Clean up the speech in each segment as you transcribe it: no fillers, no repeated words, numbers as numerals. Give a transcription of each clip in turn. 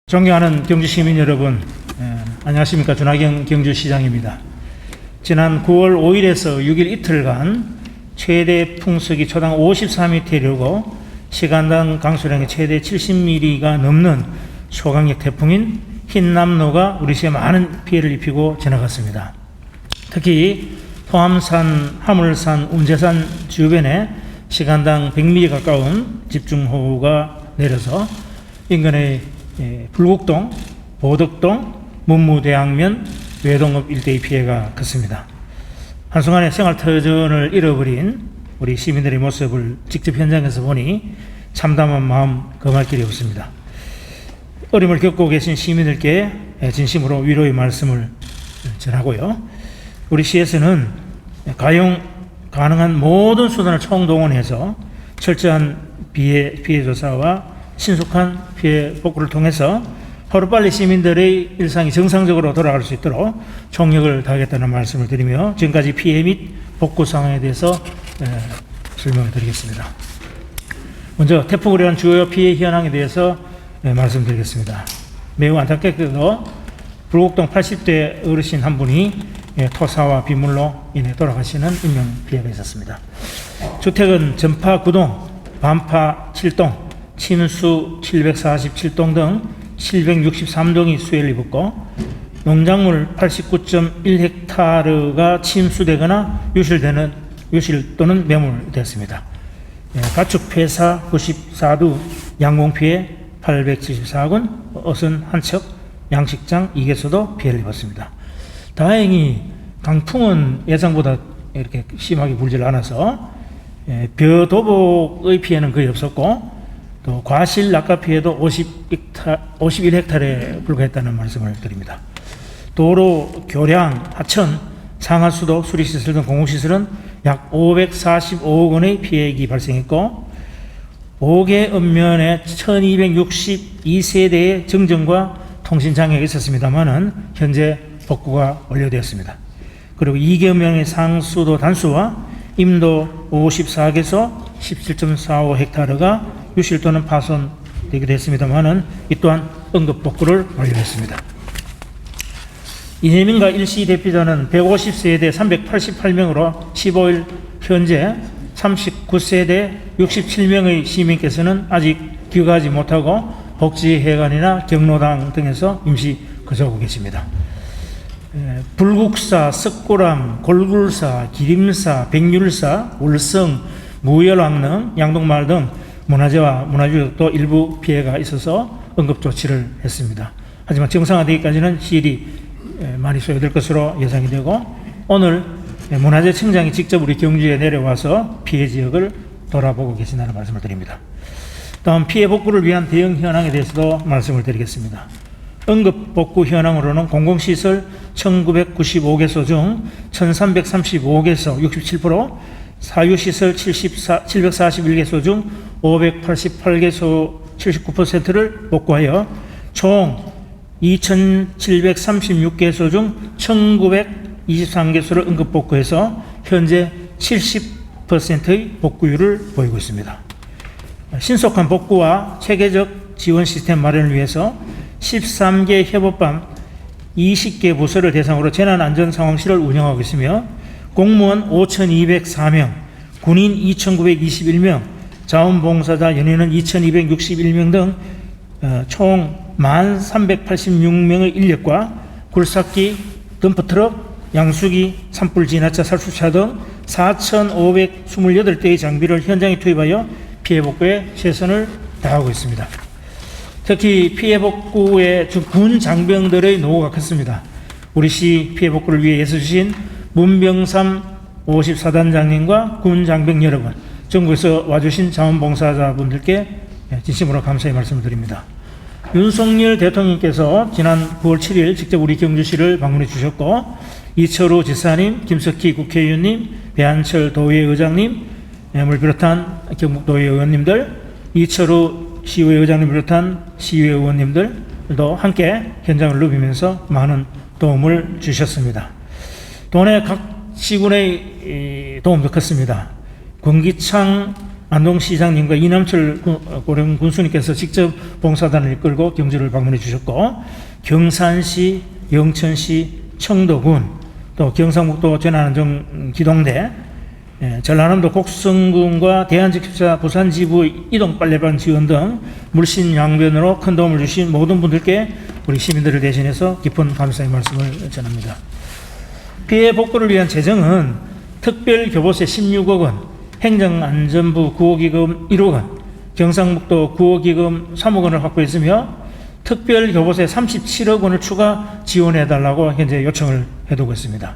존경하는 경주 시민 여러분, 안녕하십니까. 준하경 경주시장입니다. 지난 9월 5일에서 6일 이틀간 최대 풍속이 초당 53m 이르고 시간당 강수량이 최대 70mm가 넘는 초강력 태풍인 흰남노가 우리 시에 많은 피해를 입히고 지나갔습니다. 특히 포함산, 화물산, 운제산 주변에 시간당 100mm 가까운 집중호우가 내려서 인근의 불국동, 보덕동, 문무대학면, 외동읍 일대의 피해가 컸습니다. 한순간에 생활터전을 잃어버린 우리 시민들의 모습을 직접 현장에서 보니 참담한 마음 금할 길이 없습니다. 어려움을 겪고 계신 시민들께 진심으로 위로의 말씀을 전하고요. 우리 시에서는 가용 가능한 모든 수단을 총동원해서 철저한 피해 조사와 신속한 피해 복구를 통해서 하루빨리 시민들의 일상이 정상적으로 돌아갈 수 있도록 총력을 다하겠다는 말씀을 드리며 지금까지 피해 및 복구 상황에 대해서 설명을 드리겠습니다. 먼저 태풍으로 인한 주요 피해 현황에 대해서 말씀드리겠습니다. 매우 안타깝게도 불국동 80대 어르신 한 분이 토사와 빗물로 인해 돌아가시는 인명피해가 있었습니다. 주택은 전파 9동, 반파 7동, 침수 747동 등 763동이 수해를 입었고 농작물 89.1헥타르가 침수되거나 유실 또는 매몰되었습니다. 가축 폐사 94두, 양공 피해 874건, 어선 한 척, 양식장 2개소도 피해를 입었습니다. 다행히 강풍은 예상보다 이렇게 심하게 불질 않아서 벼도복의 피해는 거의 없었고 또 과실 낙하 피해도 51헥타르에 불과했다는 말씀을 드립니다. 도로, 교량, 하천, 상하수도, 수리시설 등 공공시설은 약 545억 원의 피해액이 발생했고 5개 읍면에 1262세대의 정전과 통신장애가 있었습니다만은 현재 복구가 완료되었습니다. 그리고 2개 읍면의 상수도 단수와 임도 54개소 17.45헥타르가 유실 또는 파손되기도 했습니다만은 이 또한 응급 복구를 완료했습니다. 이재민과 일시 대피자는 150세대 388명으로 15일 현재 39세대 67명의 시민께서는 아직 귀가하지 못하고 복지회관이나 경로당 등에서 임시 거주하고 계십니다. 불국사, 석고람, 골굴사, 기림사, 백률사, 울성, 무열왕릉, 양동마을 등 문화재와 문화유적도 일부 피해가 있어서 응급조치를 했습니다. 하지만 정상화되기까지는 시일이 많이 소요될 것으로 예상이 되고 오늘 문화재청장이 직접 우리 경주에 내려와서 피해 지역을 돌아보고 계신다는 말씀을 드립니다. 다음 피해 복구를 위한 대응 현황에 대해서도 말씀을 드리겠습니다. 응급 복구 현황으로는 공공시설 1995개소 중 1335개소 67%, 사유시설 741개소 중 588개소 79%를 복구하여 총 2736개소 중 1923개소를 응급 복구해서 현재 70%의 복구율을 보이고 있습니다. 신속한 복구와 체계적 지원 시스템 마련을 위해서 13개 협업반 20개 부서를 대상으로 재난안전상황실을 운영하고 있으며 공무원 5,204명, 군인 2,921명, 자원봉사자 연예인은 2,261명 등 총 1386명의 인력과 굴삭기, 덤프트럭, 양수기, 산불 진화차, 살수차 등 4,528대의 장비를 현장에 투입하여 피해 복구에 최선을 다하고 있습니다. 특히 피해 복구에 군 장병들의 노고가 컸습니다. 우리 시 피해 복구를 위해 애써주신 문병삼 54단장님과 군 장병 여러분, 전국에서 와주신 자원봉사자분들께 진심으로 감사의 말씀을 드립니다. 윤석열 대통령께서 지난 9월 7일 직접 우리 경주시를 방문해 주셨고 이철우 지사님, 김석희 국회의원님, 배한철 도의회의장님 을 비롯한 경북도의회 의원님들, 이철우 시의회 의장님을 비롯한 시의회 의원님들도 함께 현장을 누비면서 많은 도움을 주셨습니다. 도내 각 시군의 도움도 컸습니다. 권기창 안동시장님과 이남철 고령 군수님께서 직접 봉사단을 이끌고 경주를 방문해 주셨고, 경산시, 영천시, 청도군, 또 경상북도 재난안전 기동대, 전라남도 곡성군과 대한적십자 부산지부 이동 빨래방 지원 등 물신 양변으로 큰 도움을 주신 모든 분들께 우리 시민들을 대신해서 깊은 감사의 말씀을 전합니다. 피해 복구를 위한 재정은 특별교보세 16억 원, 행정안전부 구호기금 1억 원, 경상북도 구호기금 3억 원을 확보했으며 특별교보세 37억 원을 추가 지원해달라고 현재 요청을 해두고 있습니다.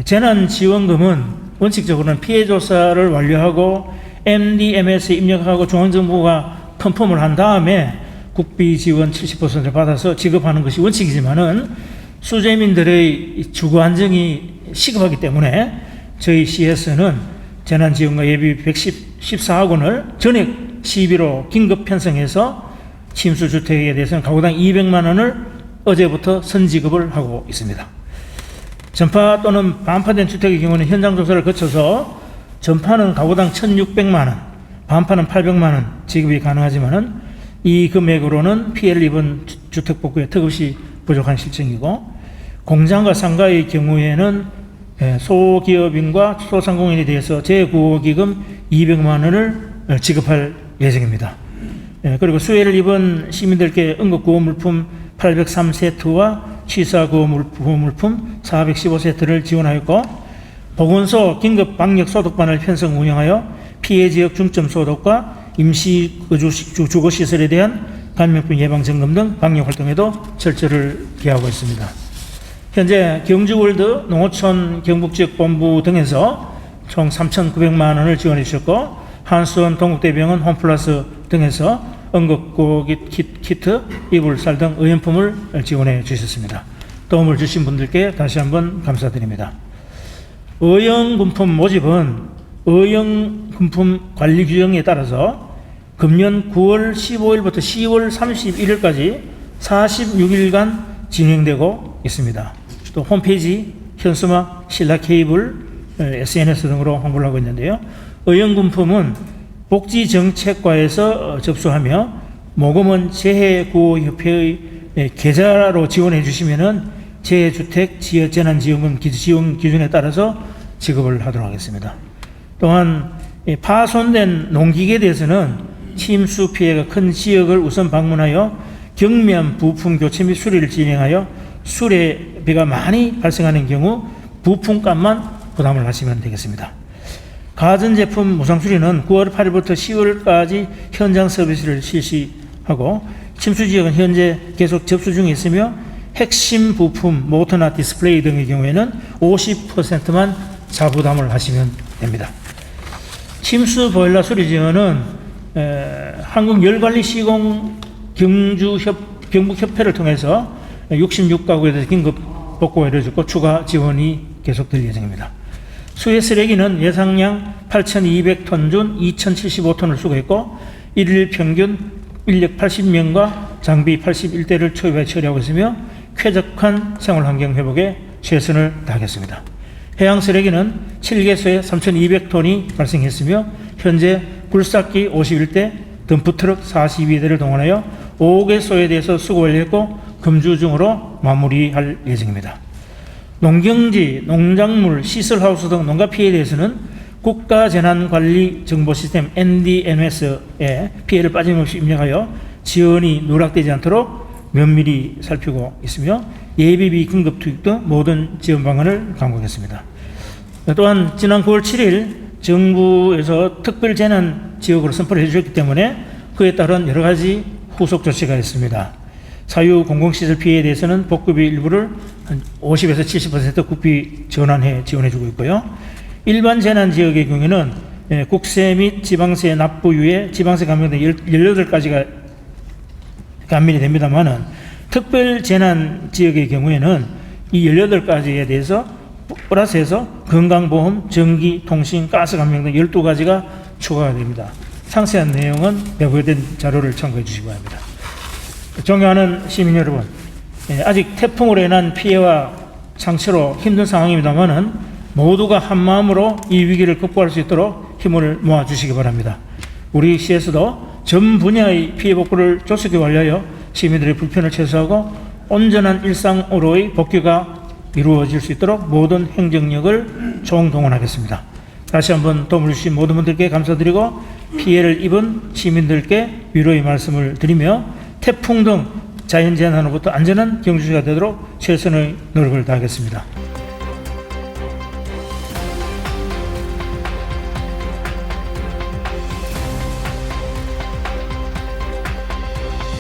재난지원금은 원칙적으로는 피해조사를 완료하고 MDMS에 입력하고 중앙정부가 컨펌을 한 다음에 국비 지원 70%를 받아서 지급하는 것이 원칙이지만은 수재민들의 주거 안정이 시급하기 때문에 저희 시에서는 재난지원과 예비 114억 원을 전액 시비로 긴급 편성해서 침수주택에 대해서는 가구당 200만 원을 어제부터 선지급을 하고 있습니다. 전파 또는 반파된 주택의 경우는 현장 조사를 거쳐서 전파는 가구당 1,600만 원, 반파는 800만 원 지급이 가능하지만은 이 금액으로는 피해를 입은 주택 복구에 턱없이 부족한 실정이고, 공장과 상가의 경우에는 소기업인과 소상공인에 대해서 재구호기금 200만 원을 지급할 예정입니다. 그리고 수해를 입은 시민들께 응급구호물품 803세트와 취사구호물품 415세트를 지원하였고, 보건소 긴급방역소독반을 편성 운영하여 피해지역 중점소독과 임시주거시설에 대한 감염병 예방점검 등 방역활동에도 철저를 기하고 있습니다. 현재 경주월드 농어촌 경북지역본부 등에서 총 3,900만 원을 지원해 주셨고, 한수원 동국대병원 홈플러스 등에서 응급구호 키트, 이불살 등 의약품을 지원해 주셨습니다. 도움을 주신 분들께 다시 한번 감사드립니다. 의용군품 모집은 의용군품 관리 규정에 따라서 금년 9월 15일부터 10월 31일까지 46일간 진행되고 있습니다. 또 홈페이지, 현수막, 신라케이블, SNS 등으로 홍보를 하고 있는데요. 의용군품은 복지정책과에서 접수하며 모금은 재해구호협회의 계좌로 지원해 주시면은 재해주택 지역재난지원금 지원 기준에 따라서 지급을 하도록 하겠습니다. 또한 파손된 농기계에 대해서는 침수 피해가 큰 지역을 우선 방문하여 경미한 부품 교체 및 수리를 진행하여 수리비가 많이 발생하는 경우 부품값만 부담을 하시면 되겠습니다. 가전제품 무상수리는 9월 8일부터 10월까지 현장 서비스를 실시하고, 침수지역은 현재 계속 접수 중에 있으며 핵심 부품, 모터나 디스플레이 등의 경우에는 50%만 자부담을 하시면 됩니다. 침수 보일러 수리 지원은 한국열관리시공 경북협회를 통해서 66가구에 대해서 긴급 복구가 이루어졌고 추가 지원이 계속될 예정입니다. 수해 쓰레기는 예상량 8,200톤 중 2,075톤을 수거했고, 일일 평균 인력 80명과 장비 81대를 초입해 처리하고 있으며 쾌적한 생활환경 회복에 최선을 다하겠습니다. 해양 쓰레기는 7개소에 3,200톤이 발생했으며 현재 굴삭기 51대, 덤프트럭 42대를 동원하여 5개소에 대해서 수거 완료했고 금주 중으로 마무리할 예정입니다. 농경지, 농작물, 시설하우스 등 농가 피해에 대해서는 국가재난관리정보시스템 NDMS에 피해를 빠짐없이 입력하여 지원이 누락되지 않도록 면밀히 살피고 있으며 예비비 긴급 투입 등 모든 지원 방안을 강구하겠습니다. 또한 지난 9월 7일 정부에서 특별재난지역으로 선포를 해주셨기 때문에 그에 따른 여러 가지 후속 조치가 있습니다. 사유 공공시설 피해에 대해서는 복구비 일부를 한 50에서 70% 국비 지원해주고 있고요. 일반 재난지역의 경우에는 국세 및 지방세 납부유예, 지방세 감면 등 18가지가 감면이 됩니다만은 특별재난지역의 경우에는 이 18가지에 대해서 플러스해서 건강보험, 전기, 통신, 가스 감면 등 12가지가 추가가 됩니다. 상세한 내용은 배부된 자료를 참고해 주시기 바랍니다. 존경하는 시민 여러분, 아직 태풍으로 인한 피해와 상처로 힘든 상황입니다만은 모두가 한마음으로 이 위기를 극복할 수 있도록 힘을 모아주시기 바랍니다. 우리 시에서도 전 분야의 피해 복구를 조속히 완료하여 시민들의 불편을 최소화하고 온전한 일상으로의 복귀가 이루어질 수 있도록 모든 행정력을 총동원하겠습니다. 다시 한번 도움을 주신 모든 분들께 감사드리고 피해를 입은 시민들께 위로의 말씀을 드리며 태풍 등 자연재난으로부터 안전한 경주시가 되도록 최선의 노력을 다하겠습니다.